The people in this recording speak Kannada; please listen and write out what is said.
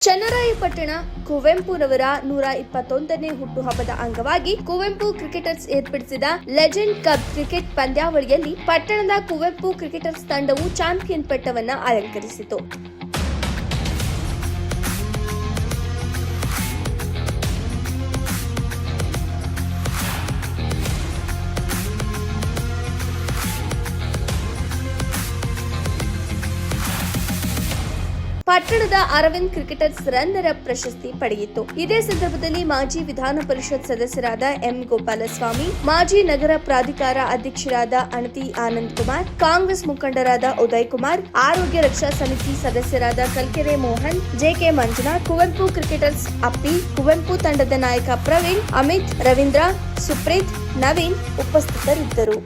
ಚನ್ನರಾಯಪಟ್ಟಣ ಕುವೆಂಪುರವರ 121ನೇ ಹುಟ್ಟುಹಬ್ಬದ ಅಂಗವಾಗಿ ಕುವೆಂಪು ಕ್ರಿಕೆಟರ್ಸ್ ಏರ್ಪಡಿಸಿದ ಲೆಜೆಂಡ್ ಕಪ್ ಕ್ರಿಕೆಟ್ ಪಂದ್ಯಾವಳಿಯಲ್ಲಿ ಪಟ್ಟಣದ ಕುವೆಂಪು ಕ್ರಿಕೆಟರ್ಸ್ ತಂಡವು ಚಾಂಪಿಯನ್ ಪಟ್ಟವನ್ನು ಅಲಂಕರಿಸಿತು. ಪಟ್ಟಣದ ಅರವಿಂದ್ ಕ್ರಿಕೆಟರ್ಸ್ ರನ್ನರ್ ಅಪ್ ಪ್ರಶಸ್ತಿ ಪಡೆಯಿತು. ಇದೇ ಸಂದರ್ಭದಲ್ಲಿ ಮಾಜಿ ವಿಧಾನ ಪರಿಷತ್ ಸದಸ್ಯರಾದ ಎಂ ಗೋಪಾಲಸ್ವಾಮಿ, ಮಾಜಿ ನಗರ ಪ್ರಾಧಿಕಾರ ಅಧ್ಯಕ್ಷರಾದ ಅಣತಿ ಆನಂದ್ ಕುಮಾರ್, ಕಾಂಗ್ರೆಸ್ ಮುಖಂಡರಾದ ಉದಯ್ ಕುಮಾರ್, ಆರೋಗ್ಯ ರಕ್ಷಾ ಸಮಿತಿ ಸದಸ್ಯರಾದ ಕಲ್ಕೆರೆ ಮೋಹನ್, ಜೆಕೆ ಮಂಜುನಾಥ್, ಕುವೆಂಪು ಕ್ರಿಕೆಟರ್ಸ್ ಅಪ್ಪಿ, ಕುವೆಂಪು ತಂಡದ ನಾಯಕ ಪ್ರವೀಣ್, ಅಮಿತ್, ರವೀಂದ್ರ, ಸುಪ್ರೀತ್, ನವೀನ್ ಉಪಸ್ಥಿತರಿದ್ದರು.